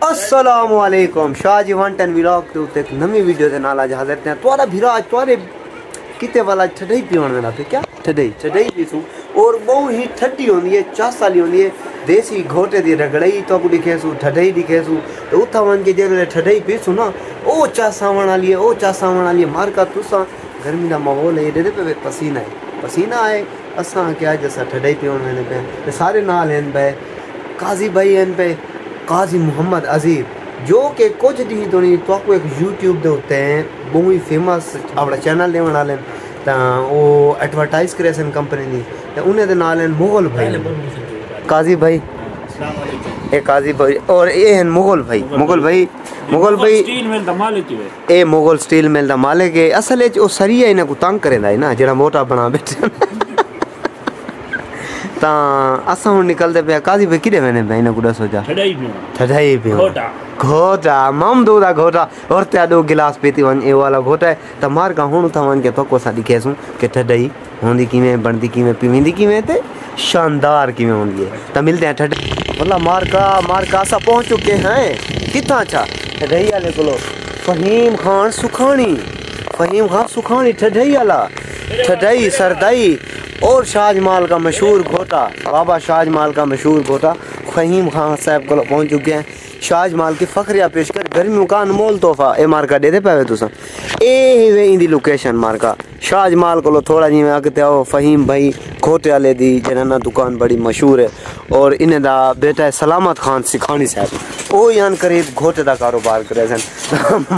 अस्सलाम वालेकुम शाह जी 110 व्लॉग के उत्ते एक नवी वीडियो के नाल आज हाजिर हैं। तुआरा भीरा आज तुआरे किते वाला ठडई पीवन में पे क्या ठडई पीसूं और बहु ही ठड्डी होंदी है, चस वाली होंदी है, देसी घोटे दी रगड़ई तो को दिखेसू ठडई दिखेसू तो उथा वन के जे ठडई पीसूं ना ओ चस आवन वाली है, ओ चस आवन वाली है। मार का तुसा गर्मी दा माहौल है, एडे पे पसीना है असां क्या जैसा ठडई पीवन में पे ते सारे नाल हैं पे काजी भाई हैं पे काजी मुहम्मद अजीब जो कि कुछ दी तो नहीं तो एक यूट्यूब दे उत्ते हैं बहुत ही फेमस अपना चैनल देवन वाले तो वो एडवर्टाइज करे सन कंपनी दी तो उन्हें दे नाल हैं मुगल भाई काजी भाई ए काजी भाई और ये हैं मुगल भाई स्टील मिल दा मालिक है ए मुगल स्टील मिल दा मालिक है। असल है ओ सरिया इन्हें को तंग करेंदा है ना जेड़ा मोटा बना बैठे ता असा हुन निकलते पे काजी भाई किदे वेने भाई ने कुड़ा सोचा ठडई पे घोटा ममदूदा घोटा और त्या दो गिलास पीती वन ए वाला घोटा है त मार का हुन था वन के पक्को सा दिखेसू के ठडई होंदी कीवें बनदी कीवें पीविंदी कीवें ते शानदार कीवें होंदी है। त मिलते हैं ठडई वल्ला मार का सा पहुंच चुके हैं कितना अच्छा ठडई वाले कोलो फहीम खान सुखानी ठडई वाला ठडई सरदई और शाहजमाल का मशहूर घोटा बाबा शाहजमाल का मशहूर घोटा फहीम खान साहब को पहुंच चुके हैं। शाहजमाल की फखरिया पेश कर गर्मियों का अनमोल तोहफा ए मार्का दे दे पावे तुसा ए वे इंदी लोकेशन मार्का शाहजमाल को थोड़ा जी में आके आओ फहीम भाई घोटे वाले दी जना दुकान बड़ी मशहूर है और इन्हें दा बेटा है सलामत खान सिखानी साहब ओ यान करीब घोटे का कारोबार करे सन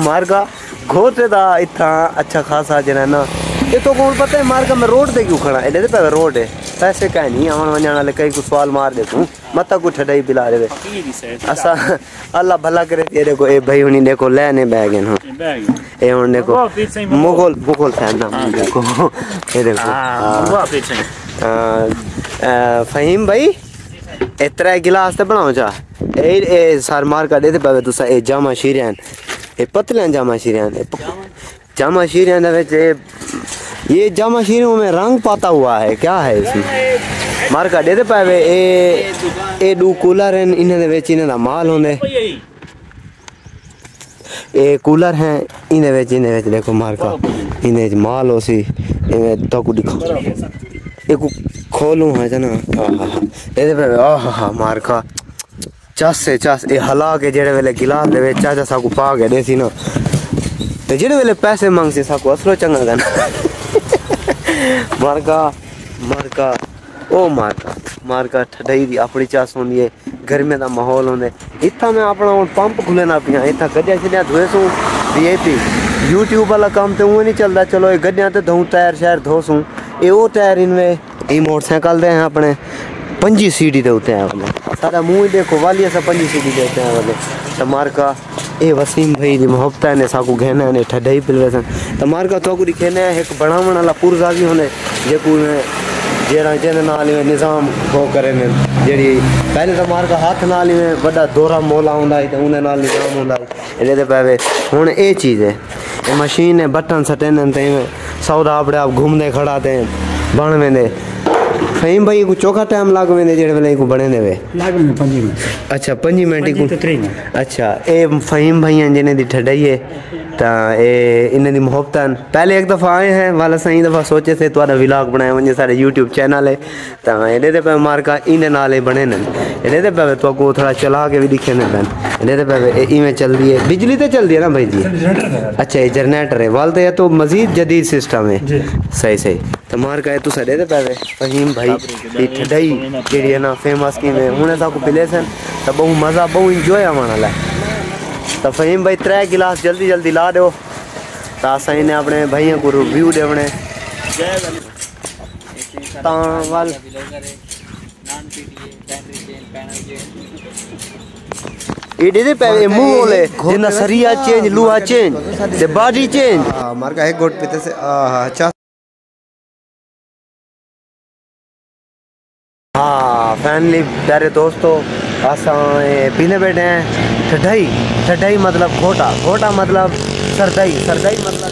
मार्का घोटे दा इतना अच्छा खासा जना ना ये तो कौन पता है मार्का में रोड दे क्यों खड़ा है पे रोड है पैसे का नहीं आवन वजन वाले कई को सवाल मार दे तू मत को ठडई पिला दे असा अल्लाह भला करे ये देखो ए भाई हुनी देखो लेने बैग हैं ए हुन देखो मुगल फैन ना देखो ये देखो फहीम भाई इतरा गिलास ते बनाओ जा ए सर मार का दे पावे तुसा ए जामा शीरियान ए पतले जामा शीरियान दे ये जामा शीरों में रंग पाता हुआ है क्या है इसमें मार का दे पावे ए दो कूलर हैं इन्हें दे विच इन्हें दा माल होंदे ए कूलर हैं इन्हें विच देखो मार का इन्हें माल हो सी इन्हें तो को दिखा एक खोलूं है जना दे पावे आहा मार का चस ए हला के जेड़े वेले गिलास दे विच चाचा सा को पा के देसी ना ते जेड़े वेले पैसे मांग से सा को असलो चंगा गना मारका ठडई दी अपनी चास होंदी है गर्मी दा माहौल होंदे इत्था मैं अपना पंप खुले ना पिया इत्था गड्डियां छड्डियां धोए सू वीआईपी यूट्यूब वाला काम ते उं नहीं चलदा चलो ये गड्डियां ते धोऊं टायर शहर धोसूं ए ओ टायर इनमें ए मोटरसाइकिल दे हैं अपने 5 सीढ़ी दे उत्ते हैं वाले सारा मुंह देखो वाली सा 5 सीढ़ी दे उत्ते हैं वाले त मारका ए वसीम भाई दी मोहब्बत ने साकू कहना ने ठडई पिलवेसन त मारका तो को दिखेने एक बनावण वाला पुरजावी होने जेकू जेड़ा जेने नाल में निजाम हो करे ने जेडी पहले तो मारका हाथ नाल में बड़ा दोरा मोला हुंदा है ते उने नाल निजाम हुंदा है एदे पावे हुन ए चीज है ए मशीन है बटन सटेन ते सौदा अपने आप घूमने खड़ा ते बन वेंदे फहीम भाई को चोखा टाइम लाग वेंदे जेड़े वेले को बने देवे लाग में 5 मिनट अच्छा 5 मिनट को अच्छा ए फहीम भाई हैं जिन्हें दी ठडई है ता ए इन्हें दी मोहब्बतन पहले एक दफ़ा आए हैं वाला सही दफ़ा सोचे थे तुम्हारा व्लॉग बनाए वंजे सारे यूट्यूब चैनल है ता एडे दे पे मारका इने नाले बने न एडे दे पे तो को थोड़ा चला के भी दिखे न बन एडे दे पे इवें चल रही है बिजली ते चल रही है ना भाई जी अच्छा ये जनरेटर है वाल ते तो मजीद जदीद सिस्टम है सही तो मारका तू सडे दे पे फहीम भाई दी ठडई जेडी है ना फेमस की में हुने ता को पिले सन त बहु मजा बहु एंजॉय आवन वाला तो फहीम भाई 3 गिलास जल्दी ला दो ता सही ने अपने भाइयों को रिव्यू देवने ता वाल इडे दे पे मुंह होले जिना सरिया चेंज लुहा चेंज ते बॉडी चेंज मार का एक गोट पीते से अच्छा हाँ फैमिली प्यारे दोस्तों असा पीने बैठे हैं ठडई मतलब घोटा मतलब सरदई मतलब